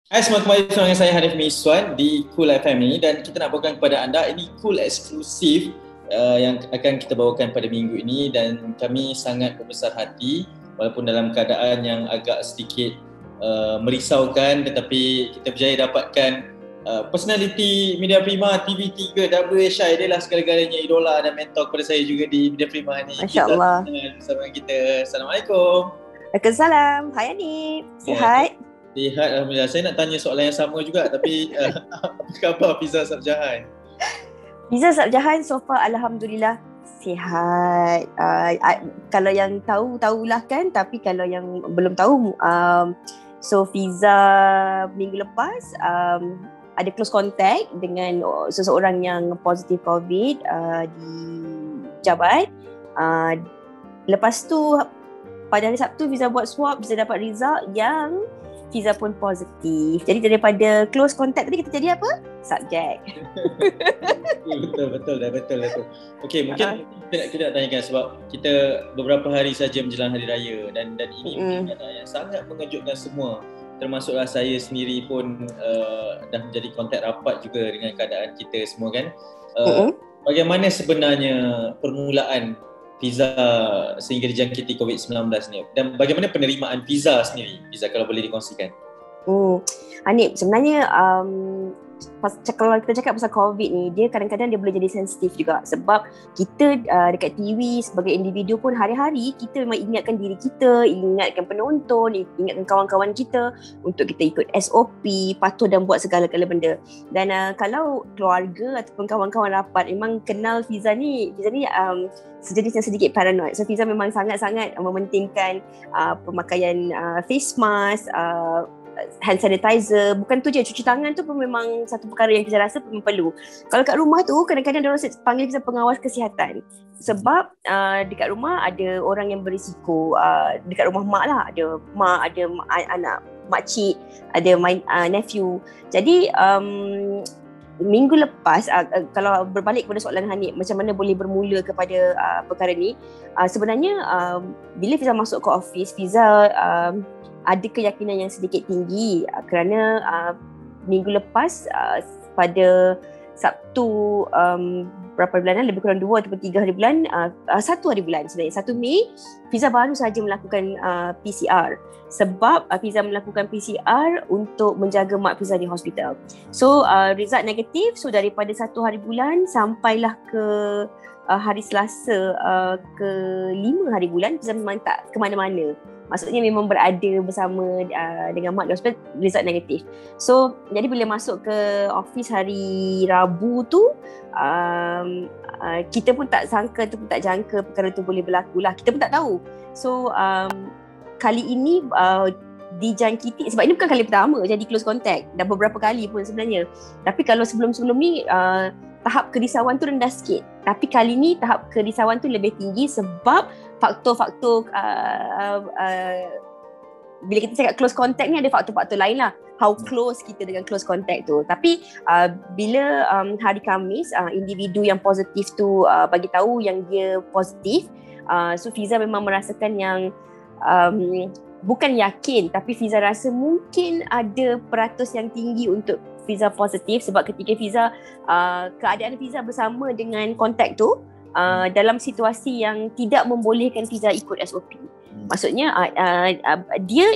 Hai semua, kembali bersama dengan saya Hanif Miswan di Cool FM ini, dan kita nak bawakan kepada anda ini Cool eksklusif yang akan kita bawakan pada minggu ini, dan kami sangat berbesar hati walaupun dalam keadaan yang agak sedikit merisaukan, tetapi kita berjaya dapatkan personaliti Media Prima TV3 WHI. Dia lah segala-galanya, idola dan mentor kepada saya juga di Media Prima ni. Masya Allah. Bersama kita. Assalamualaikum. Waalaikumsalam. Hai Hanif. Sihat? Sihat, Alhamdulillah. Saya nak tanya soalan yang sama juga, tapi apa khabar Fiza Sabjahan? Fiza Sabjahan so far Alhamdulillah sihat. Kalau yang tahulah kan, tapi kalau yang belum tahu, so Fiza minggu lepas ada close contact dengan seseorang yang positif COVID di Jabat. Lepas tu pada hari Sabtu Fiza buat swab, Fiza dapat result yang Fiza pun positif. Jadi daripada close contact tadi kita jadi apa? Subjek. Betul. Okey, mungkin kita nak tanyakan sebab kita beberapa hari saja menjelang hari raya, dan ini mungkin yang sangat mengejutkan semua, termasuklah saya sendiri pun dah menjadi kontak rapat juga dengan keadaan kita semua kan. Bagaimana sebenarnya permulaan Fiza sehingga dijangkiti COVID-19 ni, dan bagaimana penerimaan Fiza sendiri? Fiza, kalau boleh dikongsikan. Hanif, sebenarnya kalau kita cakap pasal COVID ni, dia kadang-kadang dia boleh jadi sensitif juga, sebab kita dekat TV sebagai individu pun hari-hari kita memang ingatkan diri kita, ingatkan penonton, ingatkan kawan-kawan kita untuk kita ikut SOP, patuh dan buat segala-gala benda. Dan kalau keluarga ataupun kawan-kawan rapat memang kenal Fiza ni sejenis yang sedikit paranoid. So Fiza memang sangat-sangat mementingkan pemakaian face mask, hand sanitizer. Bukan tu je, cuci tangan tu pun memang satu perkara yang kita rasa memang perlu. Kalau kat rumah tu kadang-kadang diorang panggil kita pengawas kesihatan, sebab dekat rumah ada orang yang berisiko. Dekat rumah mak lah, ada mak, ada anak, makcik, ada nephew. Jadi minggu lepas, kalau berbalik kepada soalan Hanif, macam mana boleh bermula kepada perkara ni, sebenarnya bila Fiza masuk ke office, Fiza ada keyakinan yang sedikit tinggi kerana minggu lepas pada Sabtu berapa bulan, lebih kurang 2 atau 3 hari bulan, 1 hari bulan sebenarnya, 1 Mei, Fiza baru sahaja melakukan PCR, sebab Fiza melakukan PCR untuk menjaga mak Fiza di hospital. So result negatif. So daripada 1 hari bulan sampailah ke hari Selasa ke 5 hari bulan, Fiza memang tak ke mana-mana. Maksudnya memang berada bersama dengan mak di hospital, result negatif. So jadi bila masuk ke office hari Rabu tu, kita pun tak sangka, tu pun tak jangka perkara tu boleh berlaku lah. Kita pun tak tahu. So kali ini dijangkiti, sebab ini bukan kali pertama jadi close contact, dah beberapa kali pun sebenarnya. Tapi kalau sebelum-sebelum ni tahap kerisauan tu rendah sikit, tapi kali ni tahap kerisauan tu lebih tinggi, sebab faktor-faktor bila kita cakap close contact ni ada faktor-faktor lain lah, how close kita dengan close contact tu. Tapi bila hari Khamis individu yang positif tu bagi tahu yang dia positif, so Fiza memang merasakan yang bukan yakin, tapi Fiza rasa mungkin ada peratus yang tinggi untuk Fiza positif, sebab ketika Fiza keadaan Fiza bersama dengan kontak tu dalam situasi yang tidak membolehkan Fiza ikut SOP. Maksudnya dia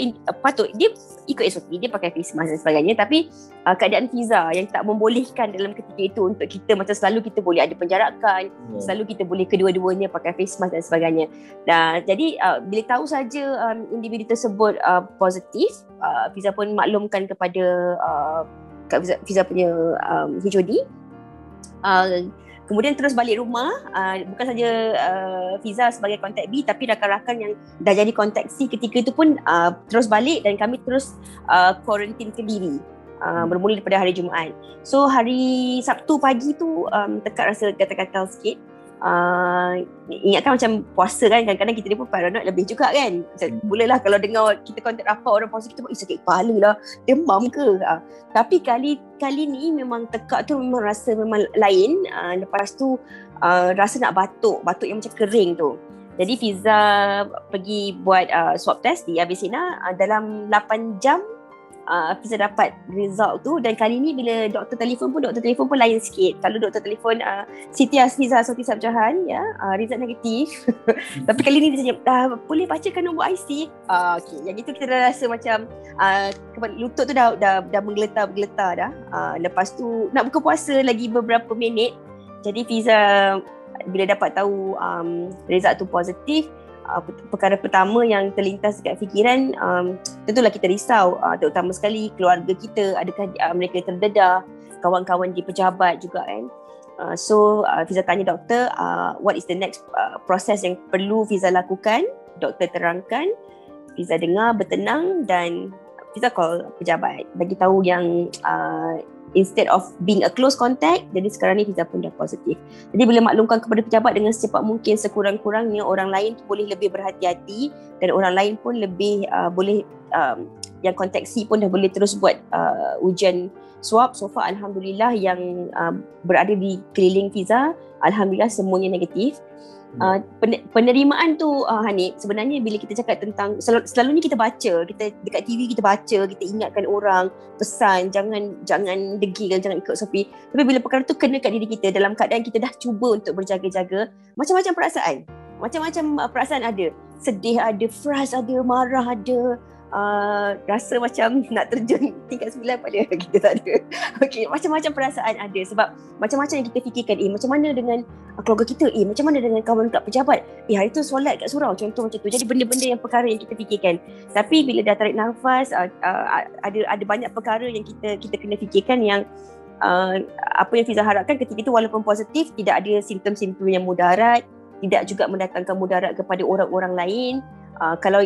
patut dia ikut SOP, dia pakai face mask dan sebagainya, tapi keadaan Fiza yang tak membolehkan dalam ketika itu untuk kita, macam selalu kita boleh ada penjarakan, selalu kita boleh kedua-duanya pakai face mask dan sebagainya. Jadi bila tahu saja individu tersebut positif, Fiza pun maklumkan kepada Fiza punya HOD. Kemudian terus balik rumah, bukan saja Fiza sebagai kontak B, tapi rakan-rakan yang dah jadi kontak C ketika itu pun terus balik, dan kami terus kuarantin ke diri bermula daripada hari Jumaat. So hari Sabtu pagi tu tekak rasa gatal-gatal sikit. Ingatkan macam puasa kan, kadang-kadang kita ni pun paranoid lebih juga kan. Mulalah kalau dengar kita kontak rapat orang positif, kita sakit kepala lah, demam ke. Tapi kali ni memang tekak tu memang rasa memang lain. Lepas tu rasa nak batuk yang macam kering tu. Jadi Fiza pergi buat swab test di Avicenna. Dalam 8 jam Fiza dapat result tu. Dan kali ni bila doktor telefon pun lain sikit. Kalau doktor telefon Siti Azliza Soti Sabjahan, ya, result negatif. Tapi kali ni dia cakap, boleh bacakan nombor IC. Okay, yang itu kita dah rasa macam lutut tu dah menggeletar-geletar dah. Lepas tu nak buka puasa lagi beberapa minit. Jadi Fiza bila dapat tahu result tu positif, perkara pertama yang terlintas dekat fikiran, tentulah kita risau, terutama sekali keluarga kita, adakah mereka terdedah, kawan-kawan di pejabat juga kan. So Fiza tanya doktor, what is the next proses yang perlu Fiza lakukan. Doktor terangkan, Fiza dengar, bertenang, dan Fiza call pejabat bagi tahu yang instead of being a close contact, jadi sekarang ni Fiza pun dah positif. Jadi bila maklumkan kepada pejabat dengan secepat mungkin, sekurang-kurangnya orang lain boleh lebih berhati-hati, dan orang lain pun lebih boleh yang kontak C pun dah boleh terus buat ujian swab. So far alhamdulillah yang berada di keliling Fiza, alhamdulillah semuanya negatif. Penerimaan tu Hanif, sebenarnya bila kita cakap tentang selalunya kita baca, kita dekat TV kita baca, kita ingatkan orang, pesan jangan degil, jangan ikut sopi. Tapi bila perkara tu kena kat diri kita dalam keadaan kita dah cuba untuk berjaga-jaga, macam-macam perasaan ada. Sedih ada, frust ada, marah ada, rasa macam nak terjun tingkat 9 pada kita tak ada. Okey, macam-macam perasaan ada sebab macam-macam yang kita fikirkan. Macam mana dengan keluarga kita? Macam mana dengan kawan kat pejabat? Hari tu solat kat surau, contoh macam tu. Jadi benda-benda yang perkara yang kita fikirkan. Tapi bila dah tarik nafas, ada banyak perkara yang kita kena fikirkan yang apa yang Fiza harapkan ketika itu walaupun positif, tidak ada simptom-simptom yang mudarat, tidak juga mendatangkan mudarat kepada orang-orang lain. Kalau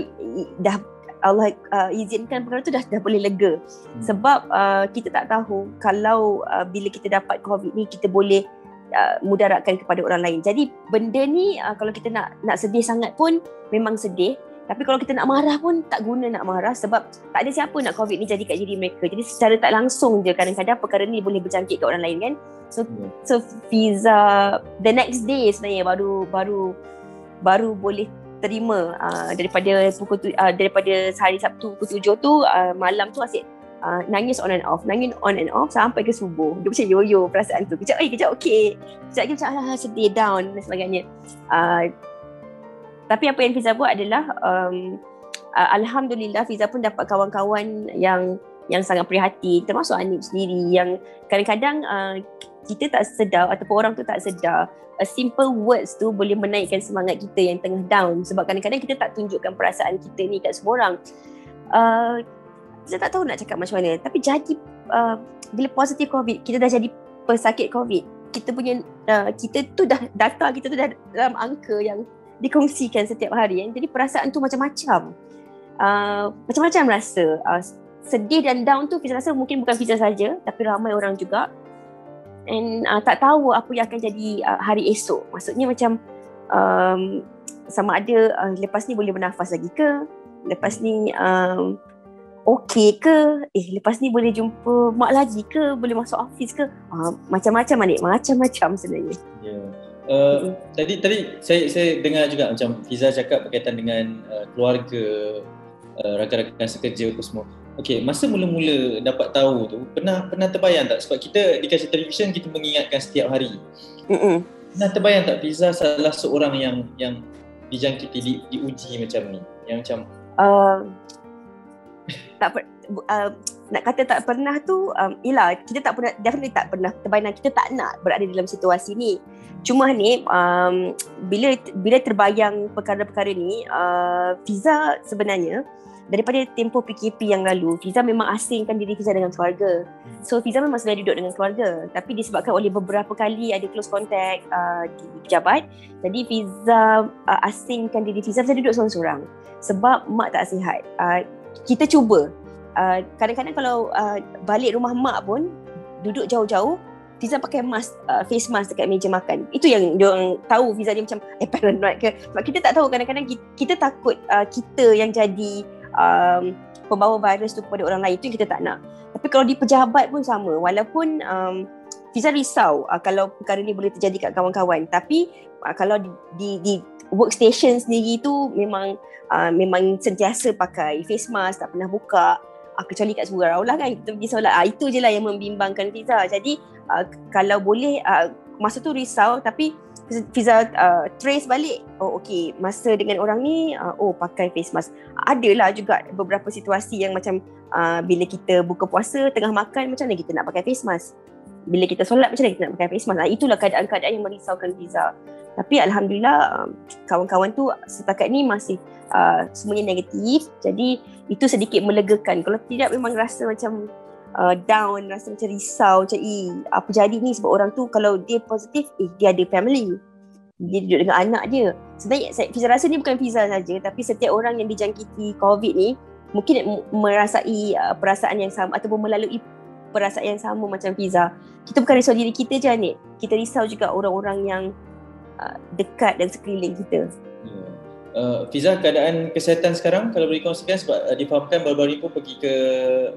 dah Allah izinkan perkara tu dah boleh lega. Sebab kita tak tahu kalau bila kita dapat COVID ni kita boleh mudaratkan kepada orang lain. Jadi benda ni kalau kita nak sedih sangat pun memang sedih. Tapi kalau kita nak marah pun tak guna nak marah sebab tak ada siapa nak COVID ni jadi kat diri mereka. Jadi secara tak langsung je kadang-kadang perkara ni boleh berjangkit kat orang lain kan. So Fiza the next day sebenarnya baru boleh terima daripada hari Sabtu pukul 7 tu malam tu asyik nangis on and off sampai ke subuh. Dia macam yo-yo perasaan tu. Kejap okey. Kejap lagi macam sedih, down dan sebagainya. Tapi apa yang Fiza buat adalah alhamdulillah Fiza pun dapat kawan-kawan yang sangat prihatin, termasuk Hanif sendiri yang kadang-kadang kita tak sedar ataupun orang tu tak sedar, a simple words tu boleh menaikkan semangat kita yang tengah down. Sebab kadang-kadang kita tak tunjukkan perasaan kita ni kat semua orang. Saya tak tahu nak cakap macam mana, tapi jadi bila positif COVID, kita dah jadi pesakit COVID, kita punya kita tu dah, data kita tu dah dalam angka yang dikongsikan setiap hari kan? Jadi perasaan tu macam-macam, macam-macam rasa. Sedih dan down tu Fiza rasa mungkin bukan Fiza saja, tapi ramai orang juga. And tak tahu apa yang akan jadi hari esok. Maksudnya macam sama ada lepas ni boleh bernafas lagi ke, lepas ni okey ke, lepas ni boleh jumpa mak lagi ke, boleh masuk office ke, macam-macam adik, macam-macam sebenarnya. Tadi saya dengar juga macam Fiza cakap berkaitan dengan keluarga, rakan-rakan sekerja apa semua. Okey, masa mula-mula dapat tahu tu pernah terbayang tak, sebab kita di kaca televisyen kita mengingatkan setiap hari. Pernah terbayang tak Fiza salah seorang yang dijangkiti, diuji macam ni, yang macam nak kata tak pernah tu, ialah kita tak pernah, definitely tak pernah terbayang, kita tak nak berada dalam situasi ni. Cuma ni bila terbayang perkara-perkara ni, Fiza sebenarnya daripada tempoh PKP yang lalu, Fiza memang asingkan diri Fiza dengan keluarga. So Fiza memang sebenarnya duduk dengan keluarga, tapi disebabkan oleh beberapa kali ada close contact di pejabat, jadi Fiza asingkan diri Fiza duduk seorang-seorang sebab mak tak sihat. Kita cuba kadang-kadang kalau balik rumah mak pun duduk jauh-jauh, Fiza pakai mask, face mask dekat meja makan. Itu yang diorang tahu Fiza ni macam paranoid ke. Sebab kita tak tahu, kadang-kadang kita takut kita yang jadi pembawa virus tu kepada orang lain. Itu yang kita tak nak. Tapi kalau di pejabat pun sama. Walaupun Fiza risau kalau perkara ni boleh terjadi kat kawan-kawan. Tapi kalau di workstation sendiri tu memang sentiasa pakai face mask, tak pernah buka. kecuali kat surau lah kan kita pergi solat. Itu je lah yang membimbangkan Fiza. Jadi kalau boleh masa tu risau, tapi Fiza trace balik, okay, masa dengan orang ni pakai face mask. Adalah juga beberapa situasi yang macam bila kita buka puasa tengah makan, macam mana kita nak pakai face mask, bila kita solat macam mana kita nak pakai face mask. Itulah keadaan-keadaan yang merisaukan Fiza. Tapi alhamdulillah kawan-kawan tu setakat ni masih semuanya negatif. Jadi itu sedikit melegakan. Kalau tidak memang rasa macam down, rasa macam risau, macam apa jadi ni, sebab orang tu kalau dia positif, dia ada family, dia duduk dengan anak dia. Sebenarnya Fiza rasa ni bukan Fiza saja, tapi setiap orang yang dijangkiti COVID ni mungkin merasai perasaan yang sama ataupun melalui perasaan yang sama macam Fiza. Kita bukan risau diri kita je ni, kita risau juga orang-orang yang dekat dan sekeliling kita. Fiza, keadaan kesihatan sekarang kalau boleh kongsikan, sebab difahamkan baru-baru ni pun pergi ke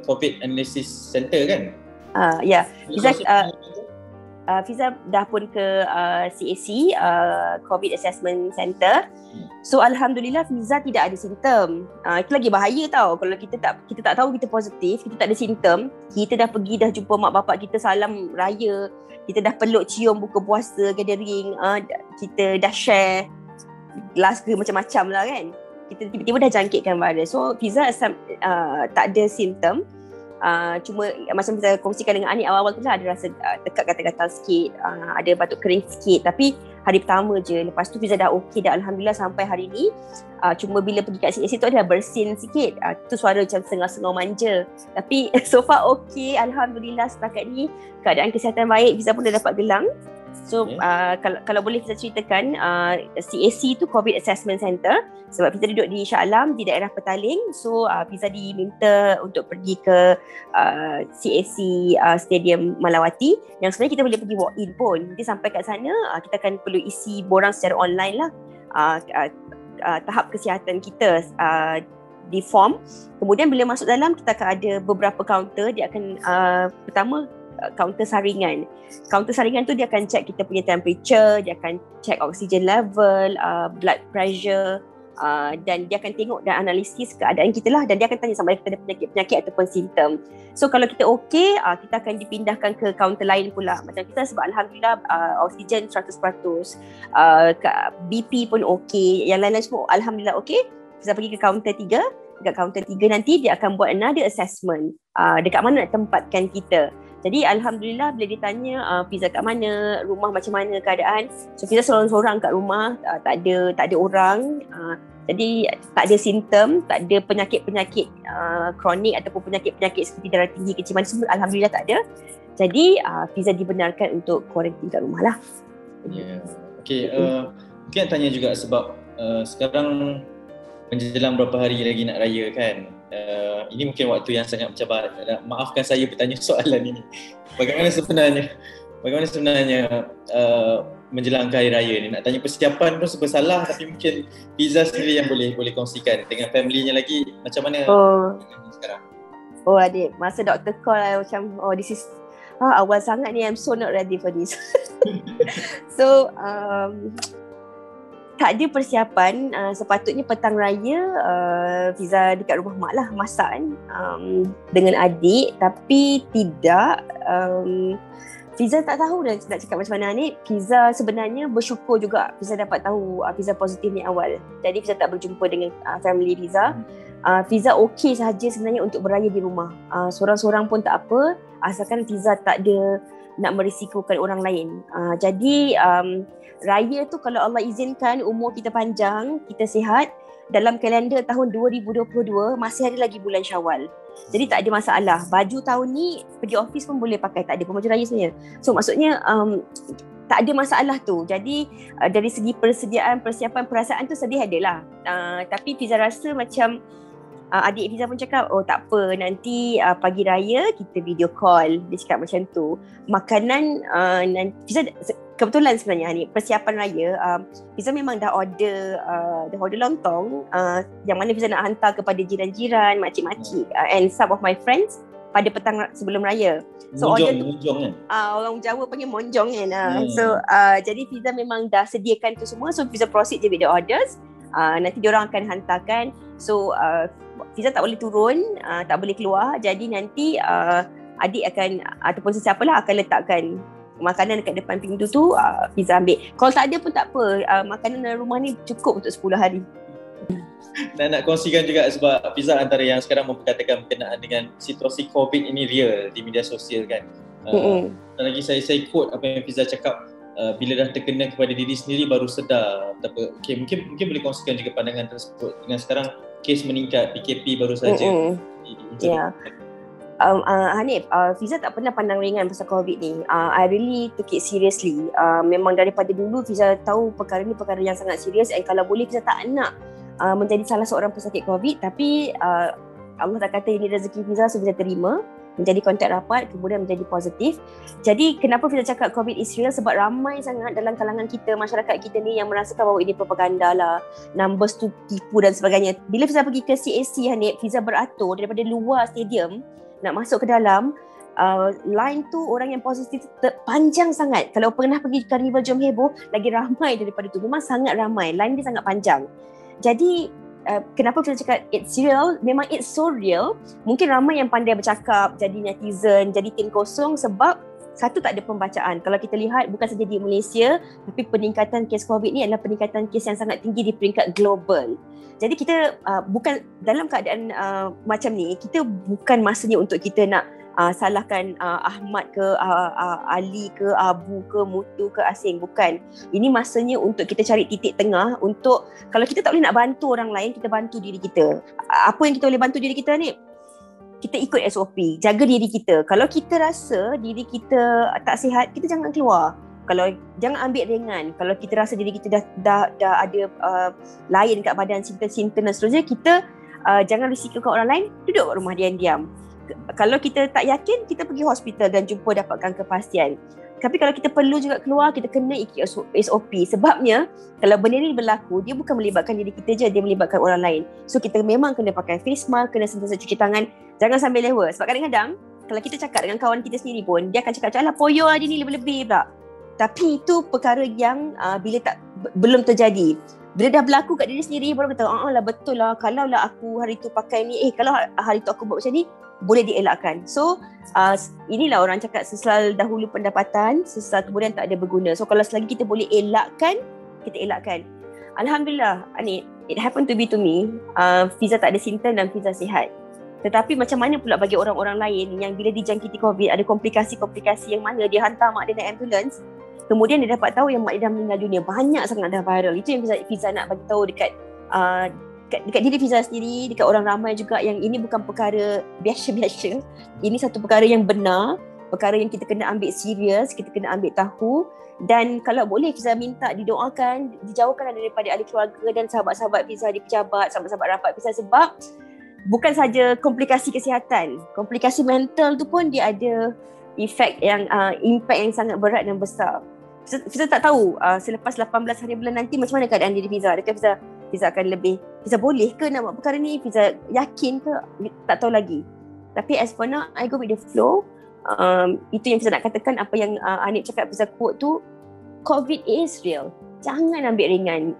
COVID Analysis Center kan? Ya, Fiza dah pun ke CAC, COVID Assessment Center. So alhamdulillah Fiza tidak ada simptom. Itu lagi bahaya tau. Kalau kita tak tahu kita positif, kita tak ada simptom, kita dah pergi dah jumpa mak bapak kita, salam raya, kita dah peluk cium buka puasa, gathering, kita dah share last ke macam-macam lah kan. Kita tiba-tiba dah jangkitkan virus. So Fiza tak ada simptom. Cuma macam kita kongsikan dengan Anik awal-awal tu lah, ada rasa dekat gatal-gatal sikit, ada batuk kering sikit, tapi hari pertama je. Lepas tu Fiza dah okey dah alhamdulillah sampai hari ni. Cuma bila pergi kat CAC tu ada bersin sikit, tu suara macam sengau-sengau manja, tapi so far okey alhamdulillah. Setakat ni keadaan kesihatan baik, Fiza pun dah dapat gelang. So kalau boleh Fiza ceritakan, CAC tu COVID Assessment Center, sebab Fiza duduk di Shah Alam di daerah Petaling. So Fiza diminta untuk pergi ke CAC Stadium Malawati, yang sebenarnya kita boleh pergi walk in pun. Nanti sampai kat sana kita akan perlu isi borang secara online lah, tahap kesihatan kita di form. Kemudian bila masuk dalam, kita akan ada beberapa kaunter. Dia akan pertama kaunter saringan. Kaunter saringan tu dia akan check kita punya temperature, dia akan check oxygen level, blood pressure, dan dia akan tengok dan analisis keadaan kita lah, dan dia akan tanya sama ada kita ada penyakit-penyakit ataupun simptom. So kalau kita okey, kita akan dipindahkan ke kaunter lain pula. Macam kita sebab alhamdulillah oksigen 100%, BP pun okey, yang lain-lain semua alhamdulillah okey. Kita pergi ke kaunter 3. Dekat kaunter 3 nanti dia akan buat another assessment, dekat mana nak tempatkan kita. Jadi alhamdulillah bila ditanya Fiza kat mana, rumah macam mana keadaan, so Fiza seorang-seorang kat rumah, tak ada orang, jadi tak ada simptom, tak ada penyakit-penyakit kronik ataupun penyakit-penyakit seperti darah tinggi, kecil manis, semua alhamdulillah tak ada. Jadi Fiza dibenarkan untuk kuarantin kat rumah lah. Okay, mungkin nak tanya juga sebab sekarang menjelang berapa hari lagi nak raya kan. Ini mungkin waktu yang sangat mencabar. Maafkan saya bertanya soalan ini. Bagaimana sebenarnya menjelang hari raya ni? Nak tanya persiapan pun serba salah, tapi mungkin Fiza sendiri yang boleh kongsikan dengan family-nya lagi macam mana sekarang. Adik, masa doktor call macam this is awal sangat ni, I'm so not ready for this. So tak ada persiapan. Sepatutnya petang raya Fiza dekat rumah mak lah, masak kan, dengan adik, tapi tidak. Fiza tak tahu dah nak cakap macam mana ni. Fiza sebenarnya bersyukur juga Fiza dapat tahu Fiza positif ni awal. Jadi Fiza tak berjumpa dengan family Fiza. Fiza okey sahaja sebenarnya untuk beraya di rumah. Seorang-seorang pun tak apa, asalkan Fiza tak ada nak merisikokan orang lain. Jadi raya tu kalau Allah izinkan, umur kita panjang, kita sihat, dalam kalender tahun 2022 masih ada lagi bulan Syawal. Jadi tak ada masalah. Baju tahun ni pergi office pun boleh pakai, tak ada pun baju raya sebenarnya. So maksudnya tak ada masalah tu. Jadi dari segi persediaan, persiapan, perasaan tu sedih adalah. Tapi Fiza rasa macam adik Fiza pun cakap, tak apa, nanti pagi raya kita video call. Dia cakap macam tu. Makanan Fiza kebetulan sebenarnya ni persiapan raya, Fiza memang dah order lontong, yang mana Fiza nak hantar kepada jiran-jiran, makcik-makcik, and some of my friends pada petang sebelum raya. So monjong kan? Orang Jawa panggil monjong kan. So jadi Fiza memang dah sediakan tu semua. So Fiza proceed je with the orders. Nanti diorang akan hantarkan. So Fiza tak boleh turun, tak boleh keluar. Jadi nanti adik akan ataupun sesiapa lah akan letakkan makanan dekat depan pintu tu, Fiza ambil. Kalau tak ada pun tak apa, makanan dalam rumah ni cukup untuk 10 hari. Dan nak kongsikan juga sebab Fiza antara yang sekarang memperkatakan berkenaan dengan situasi COVID ini real di media sosial kan. Lagi saya quote apa yang Fiza cakap, bila dah terkena kepada diri sendiri baru sedar betapa. Okay, mungkin boleh kongsikan juga pandangan tersebut dengan sekarang kes meningkat, PKP baru saja. Ya. Hanif, Fiza tak pernah pandang ringan pasal COVID ni. I really took it seriously. Memang daripada dulu Fiza tahu perkara ni perkara yang sangat serius, dan kalau boleh Fiza tak nak menjadi salah seorang pesakit COVID, tapi Allah tak kata ini rezeki Fiza, so Fiza terima menjadi kontak rapat, kemudian menjadi positif. Jadi kenapa Fiza cakap COVID is real? Sebab ramai sangat dalam kalangan kita, masyarakat kita ni yang merasakan bahawa ini propaganda lah, numbers tu tipu dan sebagainya. Bila Fiza pergi ke CAC Hanif, Fiza beratur daripada luar stadium nak masuk ke dalam, line tu orang yang positif panjang sangat. Kalau pernah pergi Carnival Jom Heboh, lagi ramai daripada tu. Memang sangat ramai, line dia sangat panjang. Jadi kenapa kita cakap it's real? Memang it's so real. Mungkin ramai yang pandai bercakap, jadi netizen, jadi tim kosong sebab satu, tak ada pembacaan. Kalau kita lihat bukan saja di Malaysia, tapi peningkatan kes COVID ni adalah peningkatan kes yang sangat tinggi di peringkat global. Jadi kita bukan dalam keadaan macam ni, kita bukan masanya untuk kita nak salahkan Ahmad ke Ali ke Abu ke Mutu ke Asing. Bukan. Ini masanya untuk kita cari titik tengah. Untuk kalau kita tak boleh nak bantu orang lain, kita bantu diri kita. Apa yang kita boleh bantu diri kita ni? Kita ikut SOP, jaga diri kita. Kalau kita rasa diri kita tak sihat, kita jangan keluar. Kalau jangan ambil ringan. Kalau kita rasa diri kita dah ada lain kat badan, simptom-simptom dan seterusnya, kita jangan risikokan orang lain, duduk kat rumah diam-diam. Kalau kita tak yakin, kita pergi hospital dan jumpa dapatkan kepastian. Tapi kalau kita perlu juga keluar, kita kena ikut SOP. Sebabnya, kalau benda ni berlaku, dia bukan melibatkan diri kita je, dia melibatkan orang lain. So, kita memang kena pakai face mask, kena sentiasa cuci tangan. Jangan sambil lewa. Sebab kadang-kadang, kalau kita cakap dengan kawan kita sendiri pun, dia akan cakap, alah poyo lah dia ni lebih-lebih pula. Tapi itu perkara yang belum terjadi. Bila dah berlaku kat diri sendiri, baru kata, lah betul lah, kalau lah aku hari tu pakai ni, kalau hari tu aku buat macam ni, boleh dielakkan. So inilah orang cakap, sesal dahulu pendapatan, sesal kemudian tak ada berguna. So kalau selagi kita boleh elakkan, kita elakkan. Alhamdulillah, it happened to be to me. Fiza tak ada simptom dan Fiza sihat. Tetapi macam mana pula bagi orang-orang lain yang bila dijangkiti COVID, ada komplikasi-komplikasi yang mana dia hantar mak dia naik ambulans, kemudian dia dapat tahu yang mak dia dah meninggal dunia. Banyak sangat dah viral. Itu yang Fiza nak bagi tahu dekat diri Fiza sendiri, dekat orang ramai juga, yang ini bukan perkara biasa-biasa. Ini satu perkara yang benar, perkara yang kita kena ambil serius, kita kena ambil tahu. Dan kalau boleh Fiza minta didoakan, dijauhkan daripada ahli keluarga dan sahabat-sahabat Fiza di pejabat, sahabat-sahabat rapat Fiza, sebab bukan saja komplikasi kesihatan, komplikasi mental tu pun dia ada efek yang impact yang sangat berat dan besar. Fiza tak tahu selepas 18 hari bulan nanti macam mana keadaan diri Fiza. Adakah Fiza akan lebih, Fiza boleh ke nak buat perkara ni, Fiza yakin ke, tak tahu lagi. Tapi as for now, I go with the flow. Itu yang Fiza nak katakan. Apa yang Anik cakap, Fiza quote tu, COVID is real. Jangan ambil ringan.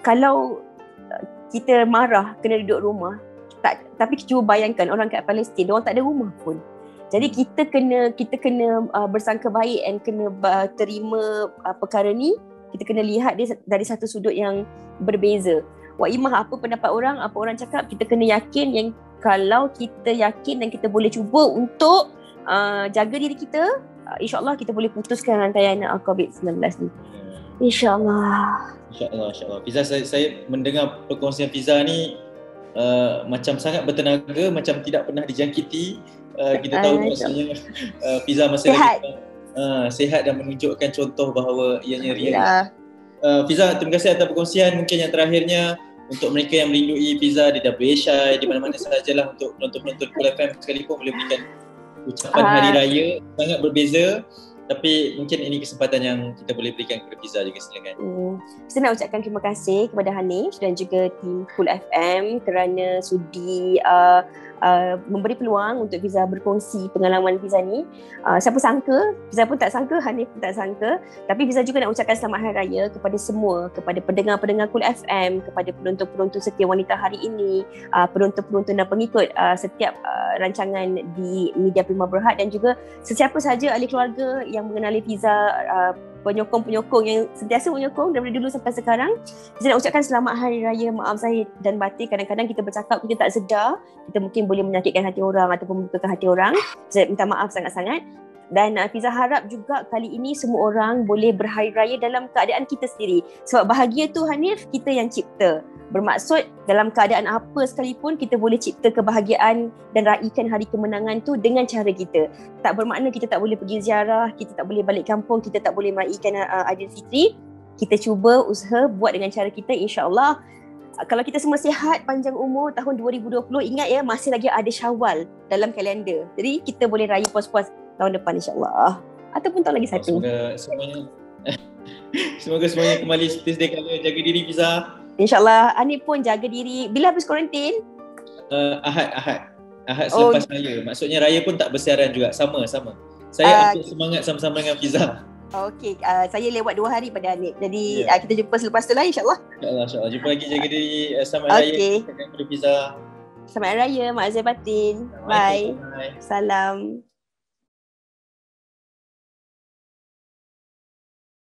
Kalau kita marah, kena duduk rumah, tapi cuba bayangkan orang kat Palestin, orang tak ada rumah pun. Jadi kita kena bersangka baik dan kena terima perkara ni. Kita kena lihat dia dari satu sudut yang berbeza. Wak Imah, apa pendapat orang, apa orang cakap, kita kena yakin yang kalau kita yakin dan kita boleh cuba untuk jaga diri kita, insyaAllah kita boleh putuskan rantaian COVID-19 ni. InsyaAllah. InsyaAllah. Fiza, saya mendengar perkongsian Fiza ni macam sangat bertenaga, macam tidak pernah dijangkiti. Kita tahu maksudnya Fiza masih lagi sihat dan menunjukkan contoh bahawa ianya real. Fiza, terima kasih atas perkongsian. Mungkin yang terakhirnya, untuk mereka yang merindui Fiza di WHI, di mana-mana sahajalah, untuk penonton-penonton Cool FM sekalipun boleh berikan ucapan hari raya sangat berbeza. Tapi mungkin ini kesempatan yang kita boleh berikan kepada Fiza juga, silakan. Saya nak ucapkan terima kasih kepada Hanif dan juga tim Cool FM kerana sudi memberi peluang untuk Fiza berkongsi pengalaman Fiza ni. Siapa sangka, Fiza pun tak sangka, Hanif pun tak sangka. Tapi Fiza juga nak ucapkan selamat Hari Raya kepada semua, kepada pendengar-pendengar Cool FM, kepada penonton-penonton setia Wanita Hari Ini, penonton-penonton dan pengikut setiap rancangan di Media Prima Berhad, dan juga sesiapa sahaja ahli keluarga yang mengenali Fiza, penyokong-penyokong yang sentiasa menyokong daripada dulu sampai sekarang. Saya nak ucapkan selamat Hari Raya, maaf zahir dan batin. Kadang-kadang kita bercakap, kita tak sedar, kita mungkin boleh menyakitkan hati orang ataupun membukakan hati orang. Saya minta maaf sangat-sangat. Dan Fiza harap juga kali ini semua orang boleh berhari raya dalam keadaan kita sendiri. Sebab bahagia tu, Hanif, kita yang cipta. Bermaksud dalam keadaan apa sekalipun kita boleh cipta kebahagiaan dan raikan hari kemenangan tu dengan cara kita. Tak bermakna kita tak boleh pergi ziarah, kita tak boleh balik kampung, kita tak boleh meraihkan Aidilfitri. Kita cuba usaha buat dengan cara kita, insya-Allah. Kalau kita semua sihat, panjang umur, tahun 2020, ingat ya, masih lagi ada Syawal dalam kalender. Jadi kita boleh raya puas-puas tahun depan, insya-Allah. Ataupun tahun lagi satu. Semoga semuanya kembali seperti sedia kala. Jaga diri, Fiza. InsyaAllah. Hanif pun jaga diri. Bila habis kuarantin? Ahad selepas raya. Maksudnya raya pun tak bersiaran juga. Sama. Saya ambil semangat sama-sama dengan Fiza. Okey, saya lewat 2 hari pada Hanif. Jadi kita jumpa selepas tu lah, insyaAllah. InsyaAllah. Jumpa lagi, jaga diri. Selamat raya kepada Fiza. Selamat raya, maaf zahir batin. Bye. Salam.